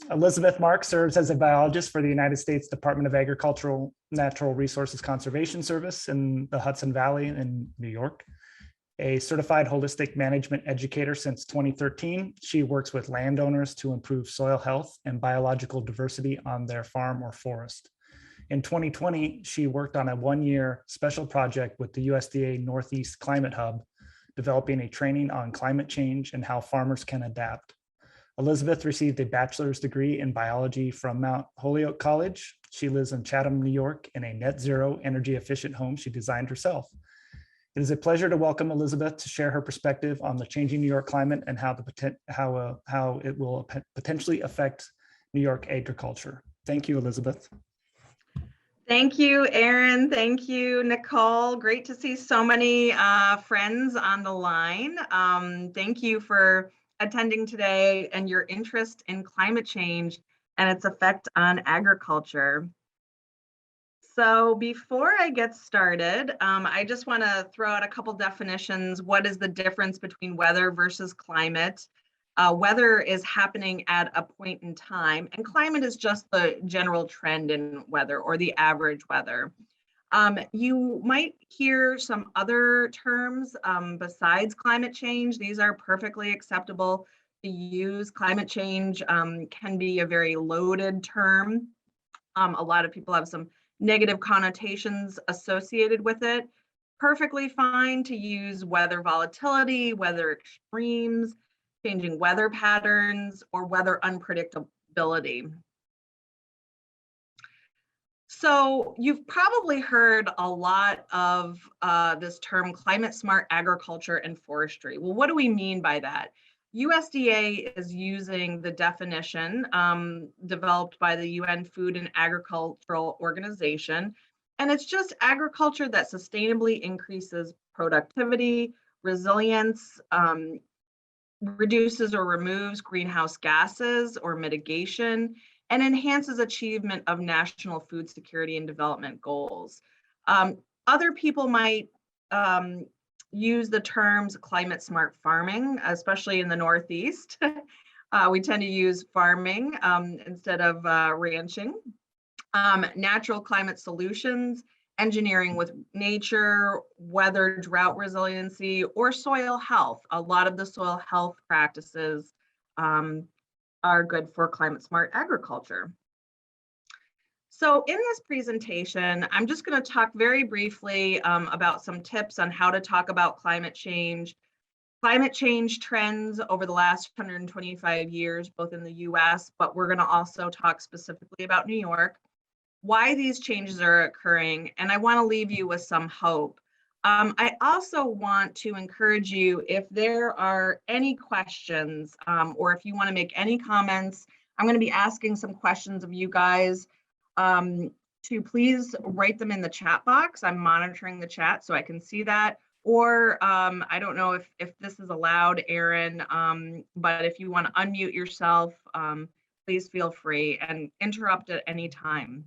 Elizabeth Mark serves as a biologist for the United States Department of Agricultural Natural Resources Conservation Service in the Hudson Valley in New York. A certified holistic management educator since 2013, she works with landowners to improve soil health and biological diversity on their farm or forest. In 2020, she worked on a one-year special project with the USDA Northeast Climate Hub, developing a training on climate change and how farmers can adapt. Elizabeth received a bachelor's degree in biology from Mount Holyoke College. She lives in Chatham, New York, in a net zero energy efficient home she designed herself. It is a pleasure to welcome Elizabeth to share her perspective on the changing New York climate and how it will potentially affect New York agriculture. Thank you, Elizabeth. Thank you, Aaron. Thank you, Nicole. Great to see so many friends on the line. Thank you for attending today and your interest in climate change and its effect on agriculture. So before I get started, I just want to throw out a couple definitions. What is the difference between weather versus climate? Weather is happening at a point in time, and climate is just the general trend in weather or the average weather. You might hear some other terms besides climate change. These are perfectly acceptable to use. Climate change can be a very loaded term. A lot of people have some negative connotations associated with it. Perfectly fine to use weather volatility, weather extremes, changing weather patterns, or weather unpredictability. So you've probably heard a lot of this term climate smart agriculture and forestry. Well, what do we mean by that? USDA is using the definition developed by the UN Food and Agricultural Organization, and it's just agriculture that sustainably increases productivity, resilience, reduces or removes greenhouse gases or mitigation, and enhances achievement of national food security and development goals. Other people might use the terms climate smart farming, especially in the Northeast. We tend to use farming instead of ranching. Natural climate solutions, engineering with nature, weather, drought resiliency, or soil health. A lot of the soil health practices are good for climate smart agriculture. So in this presentation, I'm just going to talk very briefly about some tips on how to talk about climate change trends over the last 125 years, both in the US, but we're going to also talk specifically about New York, why these changes are occurring, and I want to leave you with some hope. I also want to encourage you, if there are any questions or if you want to make any comments, I'm going to be asking some questions of you guys. To please write them in the chat box. I'm monitoring the chat so I can see that. Or I don't know if this is allowed, Aaron, but if you want to unmute yourself, please feel free and interrupt at any time.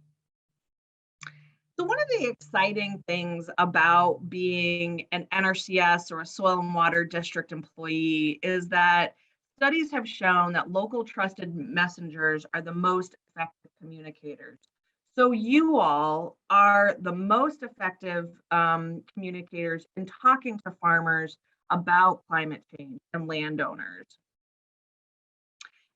So one of the exciting things about being an NRCS or a Soil and Water District employee is that studies have shown that local trusted messengers are the most effective communicators. So you all are the most effective communicators in talking to farmers about climate change and landowners.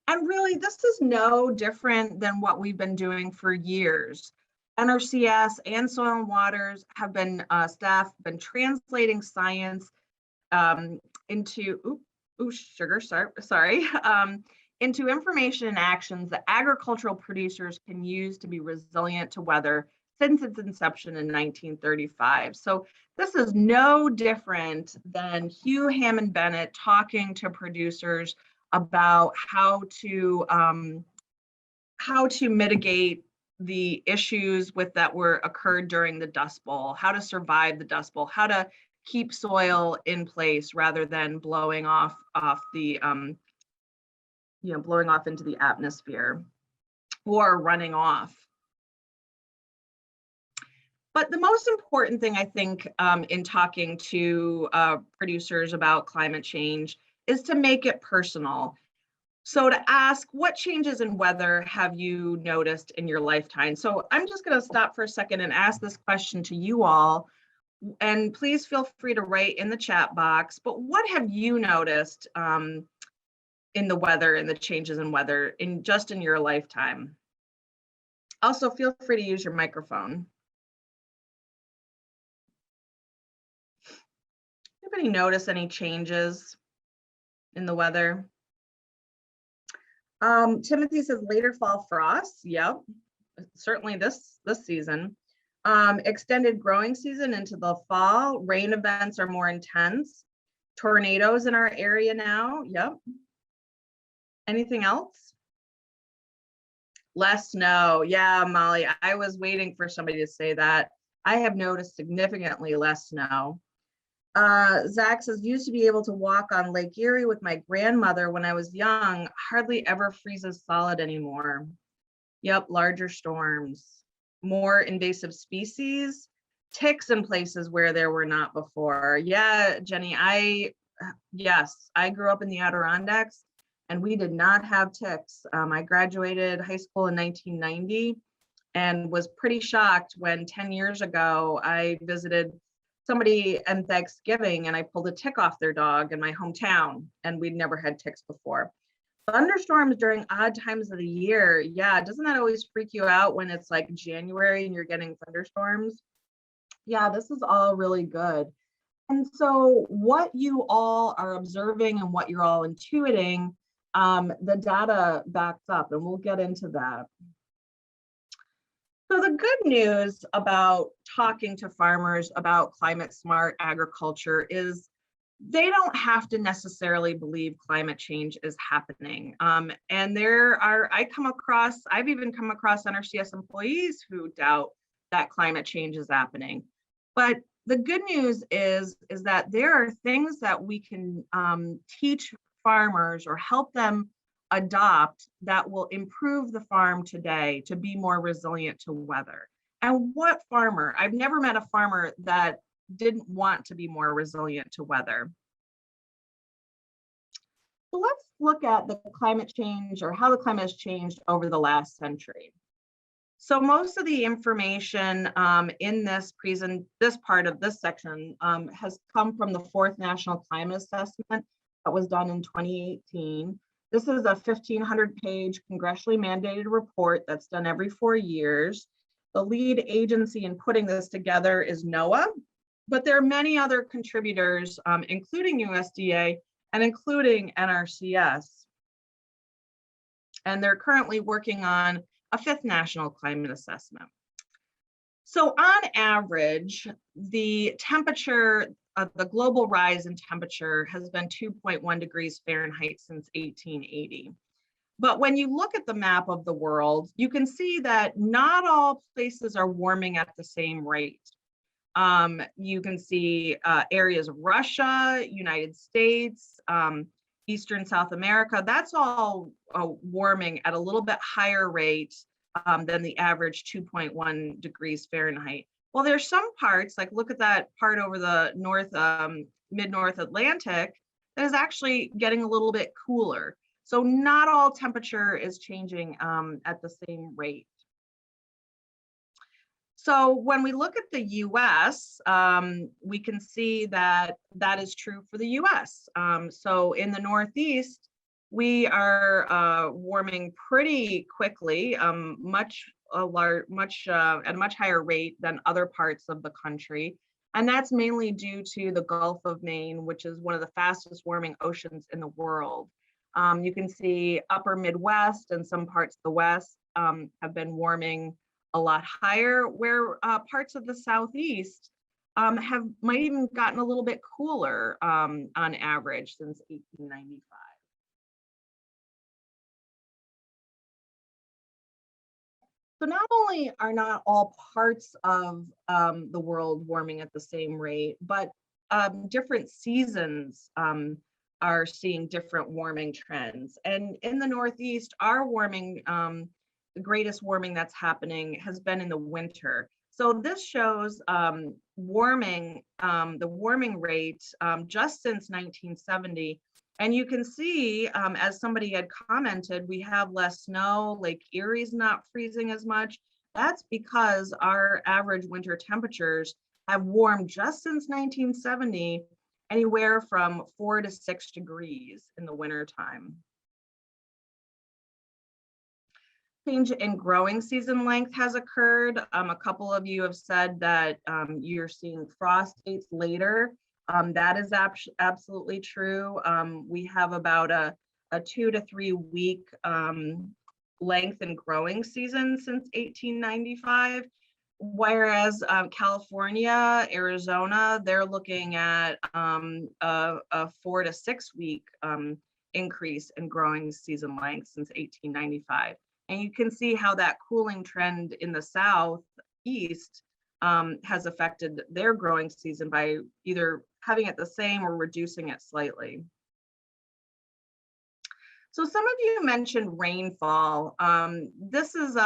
And really, this is no different than what we've been doing for years. NRCS and Soil and Waters have been, staff been translating science into, into information and actions that agricultural producers can use to be resilient to weather since its inception in 1935. So this is no different than Hugh Hammond Bennett talking to producers about how to mitigate the issues with that were occurred during the Dust Bowl, how to survive the Dust Bowl, how to keep soil in place rather than blowing off the blowing off into the atmosphere or running off. But the most important thing, I think, in talking to producers about climate change is to make it personal. So to ask, what changes in weather have you noticed in your lifetime? So I'm just going to stop for a second and ask this question to you all. And please feel free to write in the chat box. But what have you noticed in the weather and the changes in weather in your lifetime? Also, feel free to use your microphone. Anybody notice any changes in the weather? Timothy says later fall frosts. Yep, certainly this season. Extended growing season into the fall. Rain events are more intense. Tornadoes in our area now. Yep. Anything else? Less snow. Yeah, Molly, I was waiting for somebody to say that. I have noticed significantly less snow. Zach says, used to be able to walk on Lake Erie with my grandmother when I was young, hardly ever freezes solid anymore. Yep, larger storms, more invasive species, ticks in places where there were not before. Yeah, Jenny, yes, I grew up in the Adirondacks and we did not have ticks. I graduated high school in 1990 and was pretty shocked when 10 years ago I visited somebody on Thanksgiving and I pulled a tick off their dog in my hometown, and we'd never had ticks before. Thunderstorms during odd times of the year. Yeah, doesn't that always freak you out when it's like January and you're getting thunderstorms? Yeah, this is all really good. And so what you all are observing and what you're all intuiting, the data backs up, and we'll get into that. So the good news about talking to farmers about climate smart agriculture is they don't have to necessarily believe climate change is happening. And I've even come across NRCS employees who doubt that climate change is happening. But the good news is that there are things that we can teach farmers or help them adopt that will improve the farm today to be more resilient to weather. And what farmer? I've never met a farmer that didn't want to be more resilient to weather. So let's look at the climate change, or how the climate has changed over the last century. So most of the information in this part of this section has come from the 4th National Climate Assessment that was done in 2018. This is a 1,500-page congressionally mandated report that's done every 4 years. The lead agency in putting this together is NOAA, but there are many other contributors, including USDA and including NRCS. And they're currently working on a 5th National Climate Assessment. So on average, the temperature, the global rise in temperature has been 2.1 degrees Fahrenheit since 1880. But when you look at the map of the world, you can see that not all places are warming at the same rate. You can see areas of Russia, United States, Eastern South America, that's all warming at a little bit higher rate than the average 2.1 degrees Fahrenheit. Well, there's some parts, like look at that part over the mid-North Atlantic, that is actually getting a little bit cooler. So not all temperature is changing at the same rate. So when we look at the US, we can see that that is true for the US. So in the Northeast, we are warming pretty quickly, at a much higher rate than other parts of the country. And that's mainly due to the Gulf of Maine, which is one of the fastest warming oceans in the world. You can see upper Midwest and some parts of the West have been warming a lot higher, where parts of the Southeast might even gotten a little bit cooler on average since 1895. So not only are not all parts of the world warming at the same rate, but different seasons are seeing different warming trends. And in the Northeast, our warming, the greatest warming that's happening has been in the winter. So this shows the warming rate just since 1970 And you can see, as somebody had commented, we have less snow, Lake Erie's not freezing as much. That's because our average winter temperatures have warmed just since 1970, anywhere from 4 to 6 degrees in the wintertime. Change in growing season length has occurred. A couple of you have said that you're seeing frost dates later. That is absolutely true. We have about a 2 to 3 week length in growing season since 1895. Whereas California, Arizona, they're looking at a 4 to 6 week increase in growing season length since 1895. And you can see how that cooling trend in the southeast has affected their growing season by either having it the same or reducing it slightly. So some of you mentioned rainfall. This is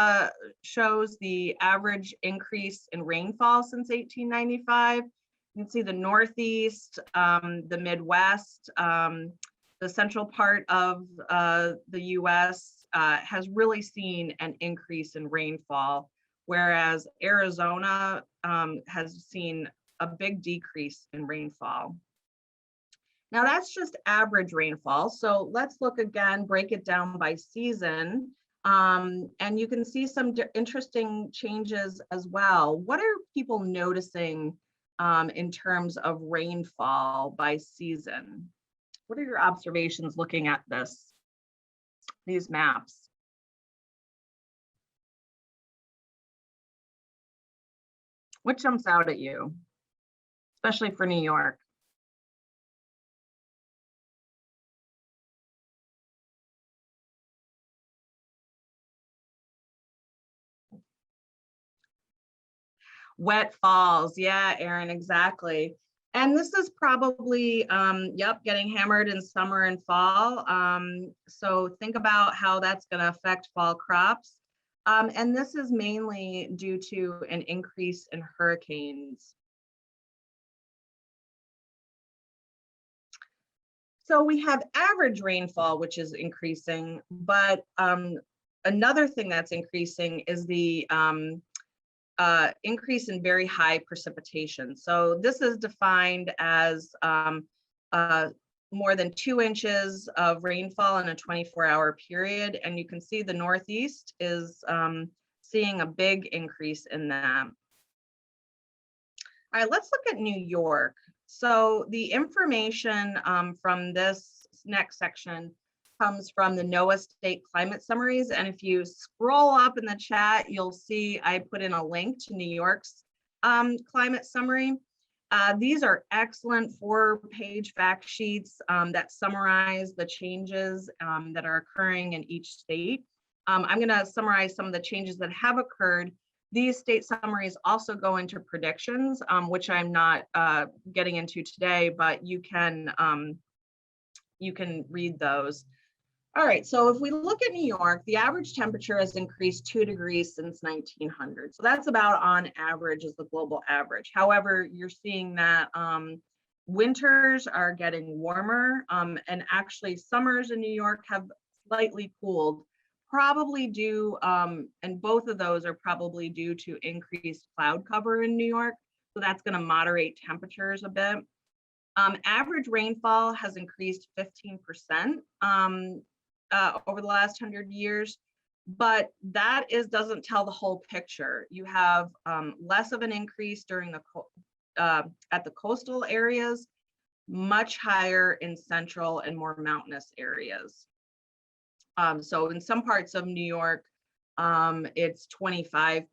shows the average increase in rainfall since 1895. You can see the Northeast, the Midwest, the central part of the US has really seen an increase in rainfall, whereas Arizona has seen a big decrease in rainfall. Now that's just average rainfall. So let's look again, break it down by season. And you can see some interesting changes as well. What are people noticing in terms of rainfall by season? What are your observations looking at these maps? What jumps out at you, especially for New York? Wet falls, yeah, Erin, exactly. And this is probably, yep, getting hammered in summer and fall. So think about how that's going to affect fall crops. And this is mainly due to an increase in hurricanes. So we have average rainfall, which is increasing, but another thing that's increasing is the increase in very high precipitation. So this is defined as more than 2 inches of rainfall in a 24-hour period. And you can see the Northeast is seeing a big increase in that. All right, let's look at New York. So the information from this next section comes from the NOAA state climate summaries. And if you scroll up in the chat, you'll see I put in a link to New York's climate summary. These are excellent 4-page fact sheets that summarize the changes that are occurring in each state. I'm going to summarize some of the changes that have occurred. These state summaries also go into predictions, which I'm not getting into today, but you can read those. All right, so if we look at New York, the average temperature has increased 2 degrees since 1900. So that's about on average is the global average. However, you're seeing that winters are getting warmer and actually summers in New York have slightly cooled, probably due, and both of those are probably due to increased cloud cover in New York. So that's going to moderate temperatures a bit. Average rainfall has increased 15% over the last 100 years, but that doesn't tell the whole picture. You have less of an increase during at the coastal areas, much higher in central and more mountainous areas. So in some parts of New York, it's 25%.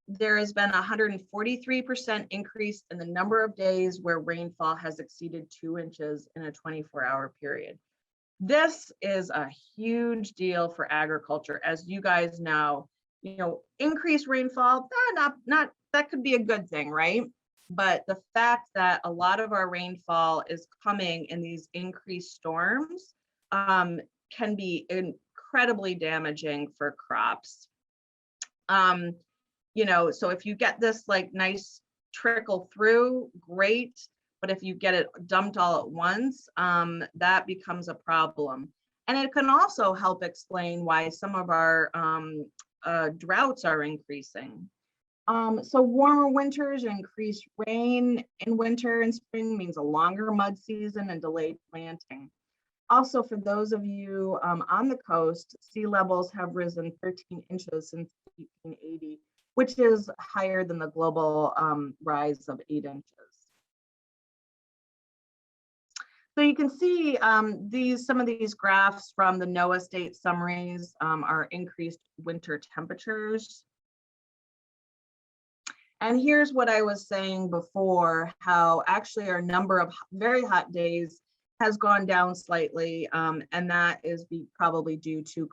There has been a 143% increase in the number of days where rainfall has exceeded 2 inches in a 24-hour period. This is a huge deal for agriculture. As you guys know, increased rainfall, that could be a good thing, right? But the fact that a lot of our rainfall is coming in these increased storms can be incredibly damaging for crops. So if you get this like nice trickle through, great. But if you get it dumped all at once, that becomes a problem. And it can also help explain why some of our droughts are increasing. So warmer winters, increased rain in winter and spring means a longer mud season and delayed planting. Also, for those of you on the coast, sea levels have risen 13 inches since 1880, which is higher than the global rise of 8 inches. So you can see some of these graphs from the NOAA state summaries are increased winter temperatures. And here's what I was saying before, how actually our number of very hot days has gone down slightly, and that is probably due to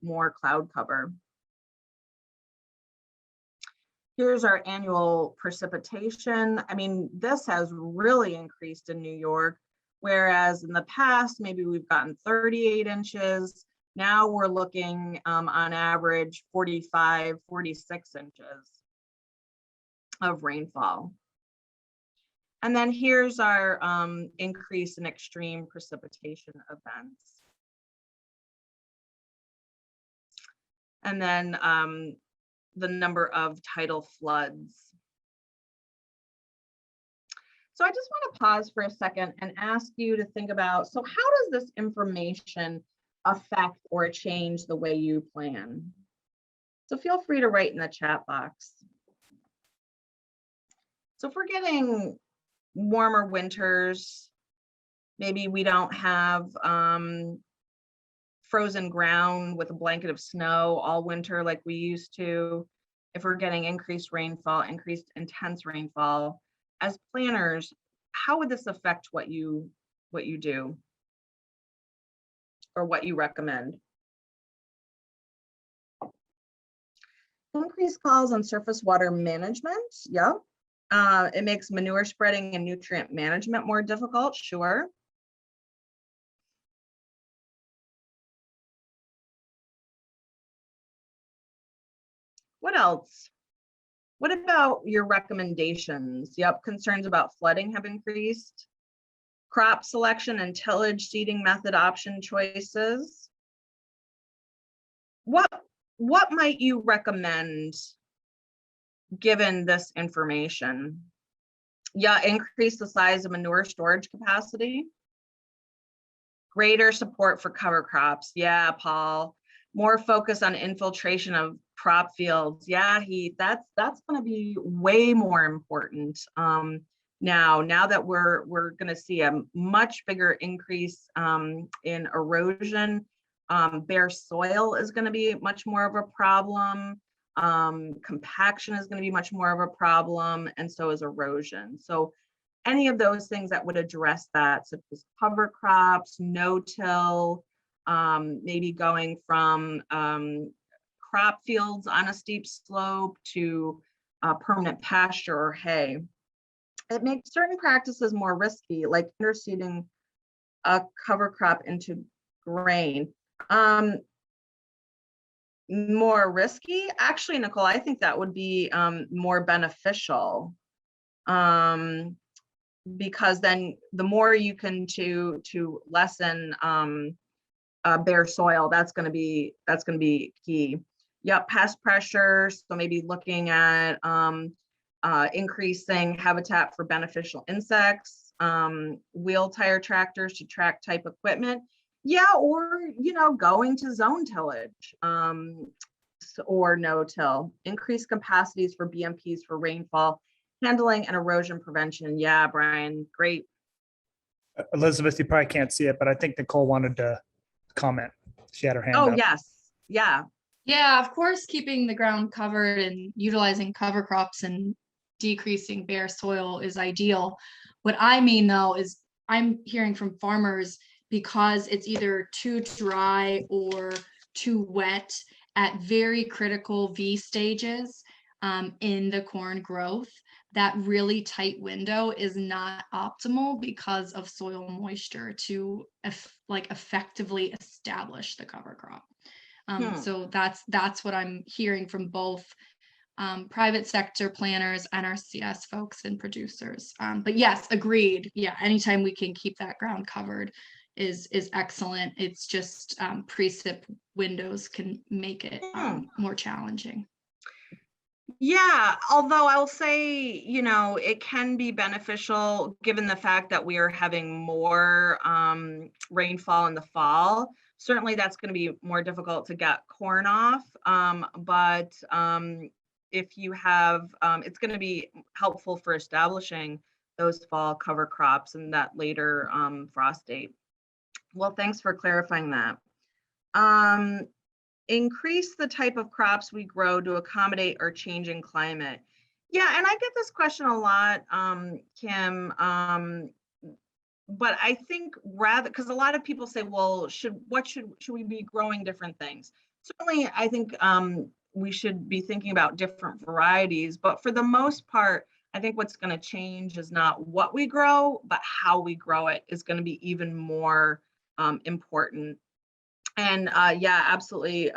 more cloud cover. Here's our annual precipitation. I mean, this has really increased in New York, whereas in the past, maybe we've gotten 38 inches. Now we're looking on average 45, 46 inches of rainfall. And then here's our increase in extreme precipitation events. And then the number of tidal floods. So I just want to pause for a second and ask you to think about, so how does this information affect or change the way you plan? So feel free to write in the chat box. So if we're getting warmer winters, maybe we don't have frozen ground with a blanket of snow all winter like we used to. If we're getting increased rainfall, increased intense rainfall, as planners, how would this affect what you do or what you recommend? Increased calls on surface water management. Yeah. It makes manure spreading and nutrient management more difficult. Sure. What else? What about your recommendations? Yep, concerns about flooding have increased. Crop selection and tillage seeding method option choices. What might you recommend given this information? Yeah, increase the size of manure storage capacity. Greater support for cover crops. Yeah, Paul. More focus on infiltration of crop fields. Yeah, Heath, that's going to be way more important now that we're going to see a much bigger increase in erosion. Bare soil is going to be much more of a problem. Compaction is going to be much more of a problem, and so is erosion. So any of those things that would address that, such as cover crops, no-till, maybe going from crop fields on a steep slope to permanent pasture or hay. It makes certain practices more risky, like interseeding a cover crop into grain. More risky? Actually, Nicole, I think that would be more beneficial. Because then the more you can to lessen bare soil, that's going to be key. Yep, pest pressure. So maybe looking at increasing habitat for beneficial insects, wheel tire tractors to track type equipment. Yeah, or going to zone tillage or no-till. Increase capacities for BMPs for rainfall handling and erosion prevention. Yeah, Brian, great. Elizabeth, you probably can't see it, but I think Nicole wanted to comment. She had her hand up. Oh, yes. Yeah. Yeah, of course, keeping the ground covered and utilizing cover crops and decreasing bare soil is ideal. What I mean, though, is I'm hearing from farmers, because it's either too dry or too wet at very critical V stages in the corn growth, that really tight window is not optimal because of soil moisture to effectively establish the cover crop. So that's what I'm hearing from both private sector planners, NRCS folks, and producers. But yes, agreed. Yeah, anytime we can keep that ground covered is excellent. It's just precip windows can make it more challenging. Yeah, although I'll say, you know, it can be beneficial given the fact that we are having more rainfall in the fall. Certainly that's going to be more difficult to get corn off, but if you have, it's going to be helpful for establishing those fall cover crops and that later frost date. Well, thanks for clarifying that. Increase the type of crops we grow to accommodate our changing climate. Yeah, and I get this question a lot, Kim, but I think rather, because a lot of people say, well, should we be growing different things? Certainly, I think we should be thinking about different varieties, but for the most part, I think what's going to change is not what we grow, but how we grow it is going to be even more important. And yeah, absolutely,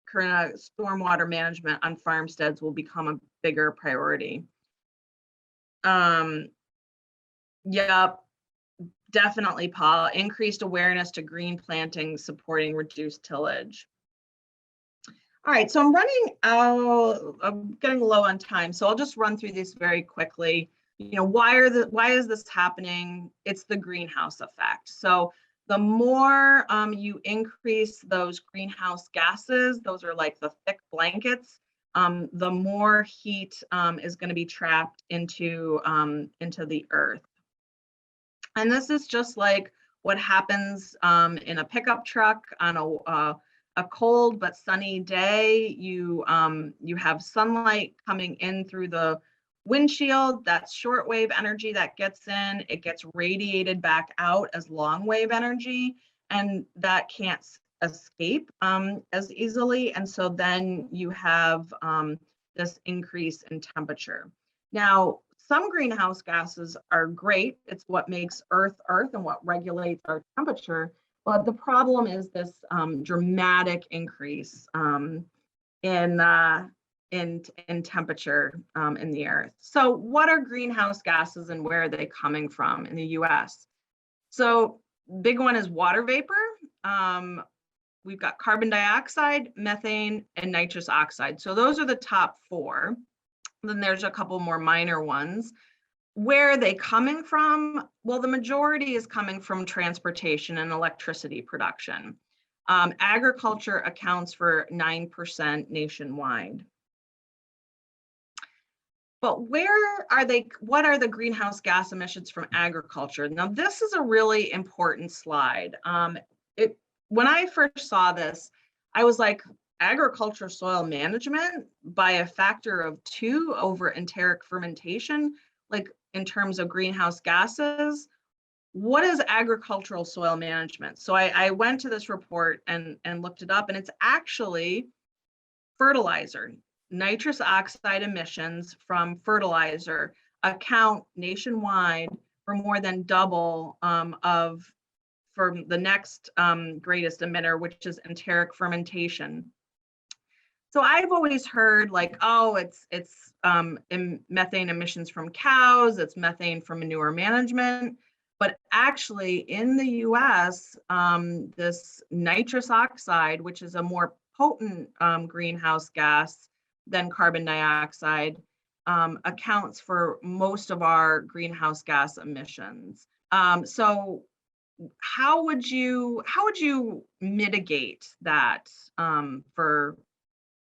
Corinna, stormwater management on farmsteads will become a bigger priority. Yep, definitely, Paul. Increased awareness to green planting, supporting reduced tillage. All right, so I'm running out, I'm getting low on time, so I'll just run through these very quickly. You know, why is this happening? It's the greenhouse effect. So the more you increase those greenhouse gases, those are like the thick blankets, the more heat is going to be trapped into the earth. And this is just like what happens in a pickup truck on a cold but sunny day. You have sunlight coming in through the windshield. That's shortwave energy that gets in. It gets radiated back out as long wave energy, and that can't escape as easily. And so then you have this increase in temperature. Now, some greenhouse gases are great. It's what makes Earth and what regulates our temperature. But the problem is this dramatic increase in temperature in the earth. So what are greenhouse gases and where are they coming from in the US? So big one is water vapor. We've got carbon dioxide, methane, and nitrous oxide. So those are the top four. Then there's a couple more minor ones. Where are they coming from? Well, the majority is coming from transportation and electricity production. Agriculture accounts for 9% nationwide. But where are they? What are the greenhouse gas emissions from agriculture? Now, this is a really important slide. When I first saw this, I was like, agriculture soil management by a factor of 2 over enteric fermentation, like in terms of greenhouse gases. What is agricultural soil management? So I went to this report and looked it up, and it's actually fertilizer. Nitrous oxide emissions from fertilizer account nationwide for more than double for the next greatest emitter, which is enteric fermentation. So I've always heard like, oh, it's methane emissions from cows, it's methane from manure management. But actually in the US, this nitrous oxide, which is a more potent greenhouse gas than carbon dioxide, accounts for most of our greenhouse gas emissions. So how would you mitigate that for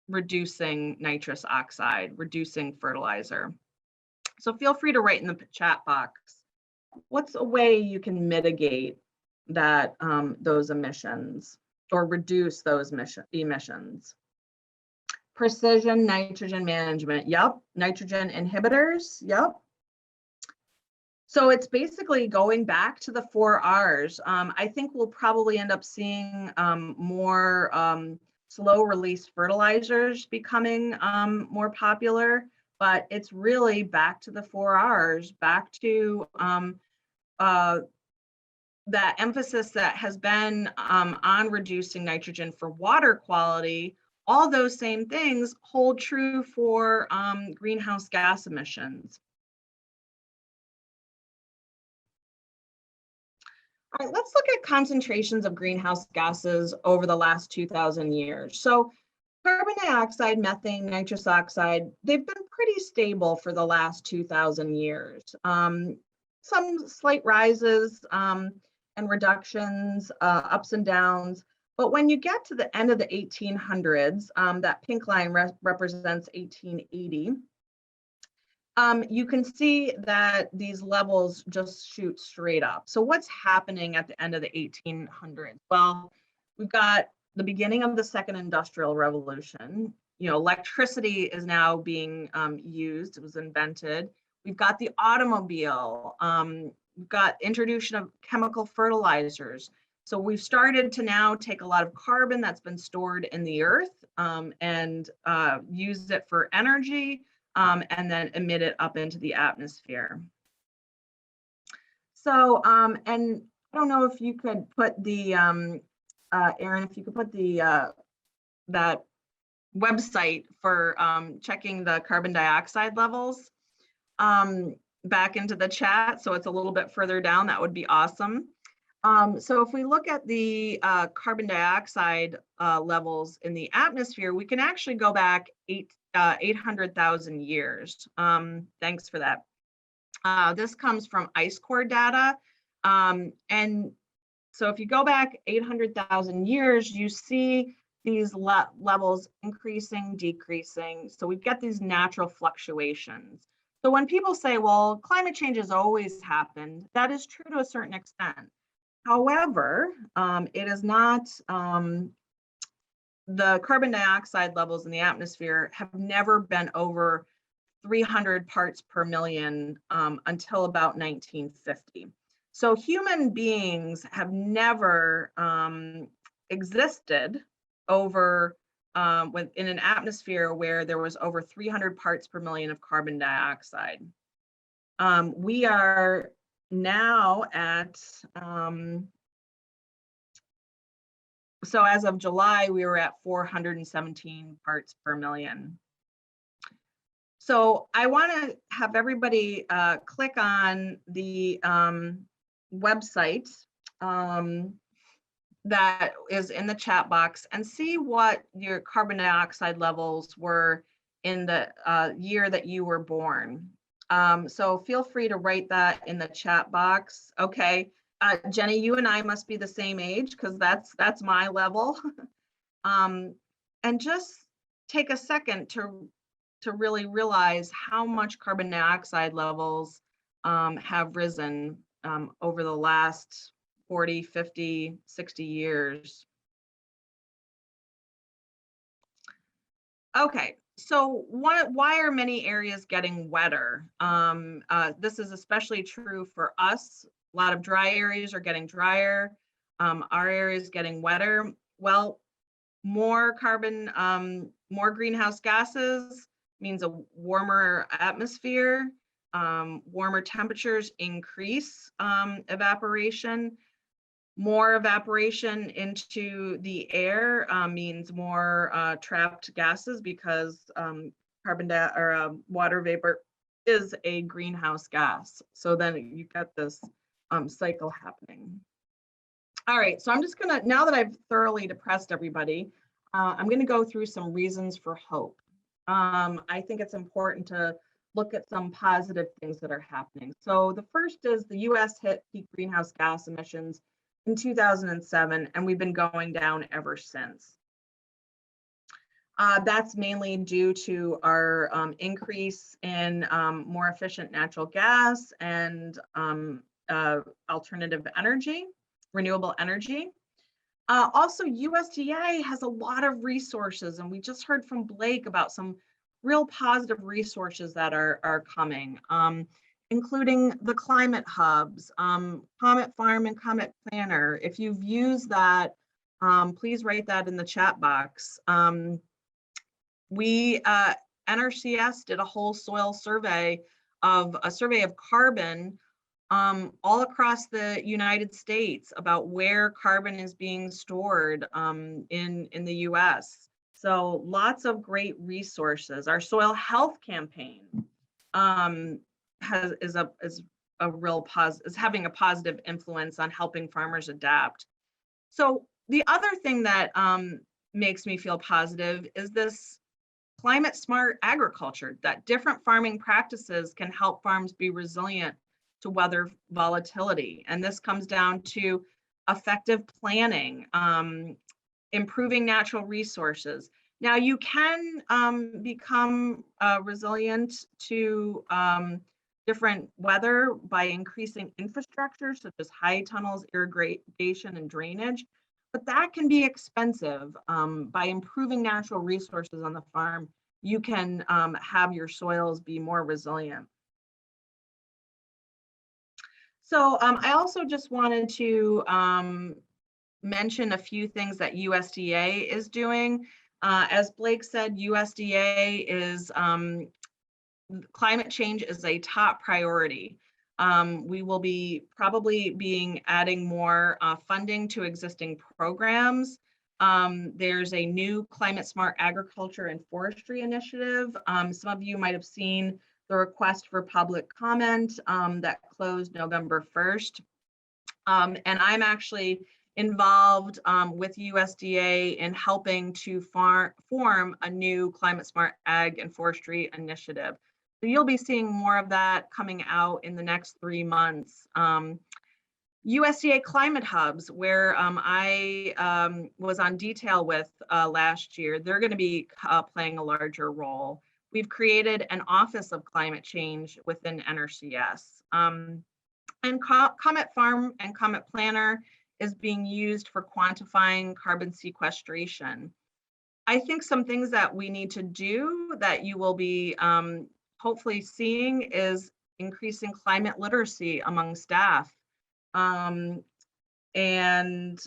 reducing nitrous oxide, reducing fertilizer? So feel free to write in the chat box. What's a way you can mitigate that those emissions or reduce those emissions? Precision nitrogen management. Yep. Nitrogen inhibitors. Yep. So it's basically going back to the 4 R's. I think we'll probably end up seeing more slow release fertilizers becoming more popular, but it's really back to the 4 R's, back to that emphasis that has been on reducing nitrogen for water quality, all those same things hold true for greenhouse gas emissions. All right, let's look at concentrations of greenhouse gases over the last 2,000 years. So carbon dioxide, methane, nitrous oxide, they've been pretty stable for the last 2,000 years. Some slight rises and reductions, ups and downs. But when you get to the end of the 1800s, that pink line represents 1880, you can see that these levels just shoot straight up. So what's happening at the end of the 1800s? Well, we've got the beginning of the second industrial revolution. Electricity is now being used. It was invented. We've got the automobile. We've got introduction of chemical fertilizers. So we've started to now take a lot of carbon that's been stored in the earth and use it for energy and then emit it up into the atmosphere. So, and I don't know if you could put the, Aaron, if you could put the, that website for checking the carbon dioxide levels back into the chat. So it's a little bit further down, that would be awesome. So if we look at the carbon dioxide levels in the atmosphere, we can actually go back 800,000 years. Thanks for that. This comes from ice core data. And so if you go back 800,000 years, you see these levels increasing, decreasing. So we get these natural fluctuations. So when people say, well, climate change has always happened, that is true to a certain extent. However, it is not, the carbon dioxide levels in the atmosphere have never been over 300 parts per million until about 1950. So human beings have never existed over in an atmosphere where there was over 300 parts per million of carbon dioxide. We are now at, so as of July, we were at 417 parts per million. So I want to have everybody click on the website that is in the chat box and see what your carbon dioxide levels were in the year that you were born. So feel free to write that in the chat box. Okay, Jenny, you and I must be the same age because that's my level. And just take a second to really realize how much carbon dioxide levels have risen over the last 40, 50, 60 years. Okay, so why are many areas getting wetter? This is especially true for us. A lot of dry areas are getting drier. Our area is getting wetter. Well, more carbon, more greenhouse gases means a warmer atmosphere. Warmer temperatures increase evaporation. More evaporation into the air means more trapped gases because water vapor is a greenhouse gas. So then you get this cycle happening. All right, so I'm just gonna, now that I've thoroughly depressed everybody, I'm gonna go through some reasons for hope. I think it's important to look at some positive things that are happening. So the first is the US hit peak greenhouse gas emissions in 2007, and we've been going down ever since. That's mainly due to our increase in more efficient natural gas and alternative energy, renewable energy. Also, USDA has a lot of resources, and we just heard from Blake about some real positive resources that are coming, including the climate hubs, Comet Farm and Comet Planner. If you've used that, please write that in the chat box. NRCS did a whole soil survey of carbon all across the United States about where carbon is being stored in the US. So lots of great resources. Our soil health campaign is having a positive influence on helping farmers adapt. So the other thing that makes me feel positive is this climate smart agriculture, that different farming practices can help farms be resilient to weather volatility. And this comes down to effective planning, improving natural resources. Now you can become resilient to different weather by increasing infrastructure such as high tunnels, irrigation, and drainage, but that can be expensive. By improving natural resources on the farm, you can have your soils be more resilient. So I also just wanted to mention a few things that USDA is doing. As Blake said, USDA is, climate change is a top priority. We will be probably adding more funding to existing programs. There's a new climate smart agriculture and forestry initiative. Some of you might have seen the request for public comment that closed November 1st. And I'm actually involved with USDA in helping to form a new climate smart ag and forestry initiative. So you'll be seeing more of that coming out in the next 3 months. USDA climate hubs, where I was on detail with last year, they're going to be playing a larger role. We've created an Office of Climate Change within NRCS. And Comet Farm and Comet Planner is being used for quantifying carbon sequestration. I think some things that we need to do that you will be hopefully seeing is increasing climate literacy among staff. And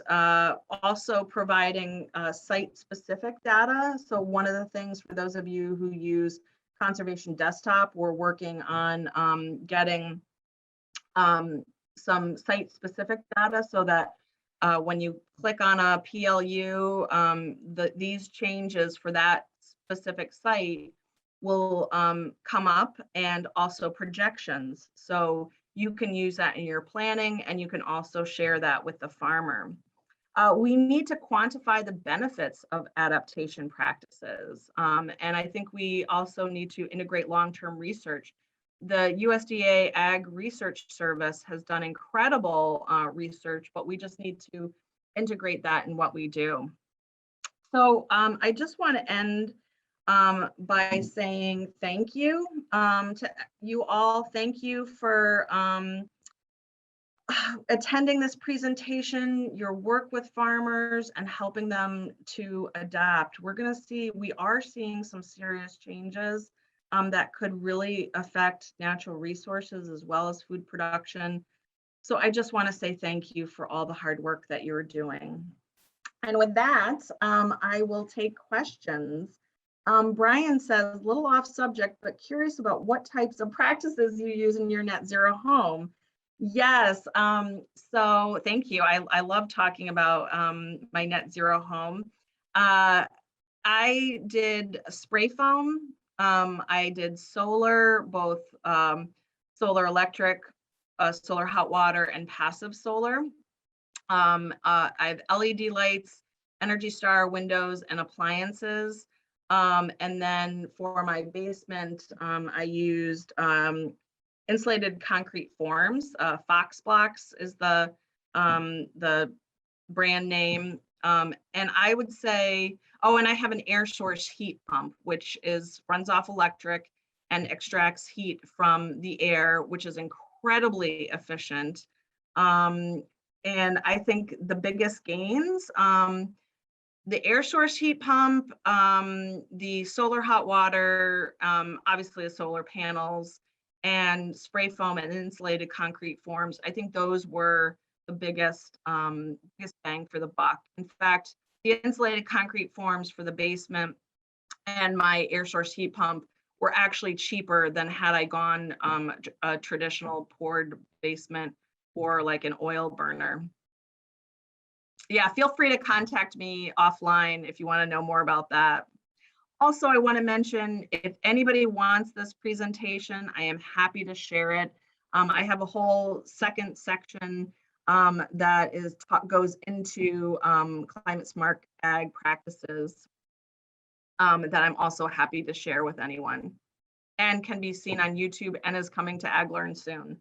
also providing site-specific data. So one of the things for those of you who use Conservation Desktop, we're working on getting some site-specific data so that when you click on a PLU, these changes for that specific site will come up, and also projections. So you can use that in your planning, and you can also share that with the farmer. We need to quantify the benefits of adaptation practices. And I think we also need to integrate long-term research. The USDA Ag Research Service has done incredible research, but we just need to integrate that in what we do. So I just want to end by saying thank you to you all. Thank you for attending this presentation, your work with farmers and helping them to adapt. We are seeing some serious changes that could really affect natural resources as well as food production. So I just want to say thank you for all the hard work that you're doing. And with that, I will take questions. Brian says, a little off subject, but curious about what types of practices you use in your net zero home. Yes, so thank you. I love talking about my net zero home. I did spray foam. I did solar, both solar electric, solar hot water, and passive solar. I have LED lights, Energy Star windows, and appliances. And then for my basement, I used insulated concrete forms. Fox Blocks is the brand name. And I would say, oh, and I have an air source heat pump, which runs off electric and extracts heat from the air, which is incredibly efficient. And I think the biggest gains, the air source heat pump, the solar hot water, obviously the solar panels, and spray foam and insulated concrete forms. I think those were the biggest bang for the buck. In fact, the insulated concrete forms for the basement and my air source heat pump were actually cheaper than had I gone a traditional poured basement or like an oil burner. Yeah, feel free to contact me offline if you want to know more about that. Also, I want to mention, if anybody wants this presentation, I am happy to share it. I have a whole second section that goes into climate smart ag practices that I'm also happy to share with anyone, and can be seen on YouTube and is coming to AgLearn soon.